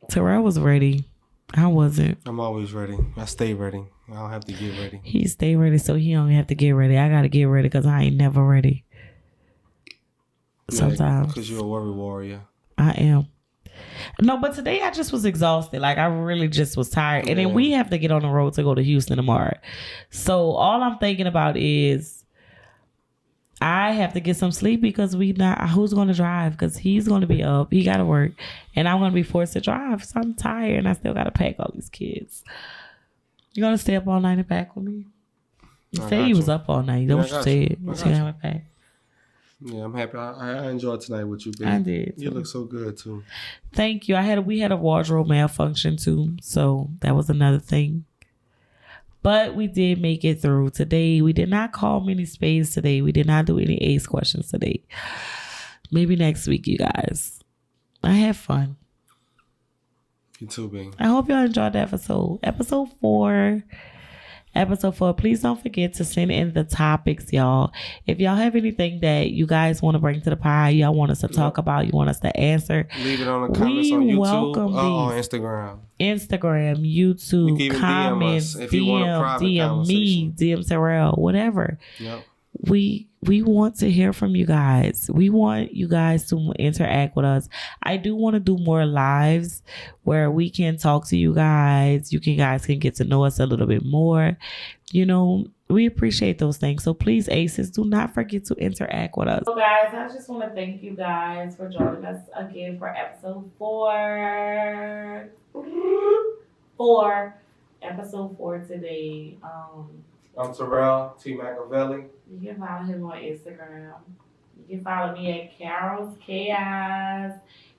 Terrell was ready. I wasn't. I'm always ready. I stay ready. I don't have to get ready. He stay ready, so he don't have to get ready. I got to get ready because I ain't never ready. Sometimes. Because you're a worry warrior. I am. No, but today I just was exhausted. Like, I really just was tired. And then we have to get on the road to go to Houston tomorrow. So all I'm thinking about is I have to get some sleep because who's going to drive? Because he's going to be up. He got to work. And I'm going to be forced to drive. So I'm tired and I still got to pack all these kids. You going to stay up all night and pack with me? You said you was up all night. That's what you said. You have to pack. Yeah, I'm happy. I enjoyed tonight with you, babe. I did. You look so good too. Thank you. We had a wardrobe malfunction too, so that was another thing. But we did make it through today. We did not call many spades today. We did not do any ace questions today. Maybe next week, you guys. I had fun. You too, babe. I hope y'all enjoyed the episode. Episode 4. Please don't forget to send in the topics, y'all. If y'all have anything that you guys want to bring to the pod, y'all want us to talk about, you want us to answer, leave it on the comments on YouTube welcome on Instagram. YouTube, you can comments, DM us if you want a private DM me, DM Terrell, whatever. Yep. We want to hear from you guys. We want you guys to interact with us. I do want to do more lives where we can talk to you guys. Guys can get to know us a little bit more. You know, we appreciate those things. So please, aces, do not forget to interact with us. So guys, I just want to thank you guys for joining us again for episode 4. Episode 4 today. I'm Terrell T. Machiavelli. You can follow him on Instagram. You can follow me at Carol's Chaos.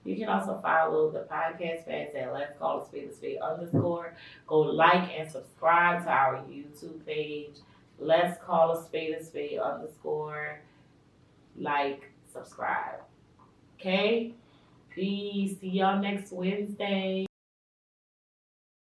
You can also follow the podcast page at Let's Call a Spade _ Go like and subscribe to our YouTube page. Let's Call a Spade _ like, subscribe. Okay? Peace. See y'all next Wednesday.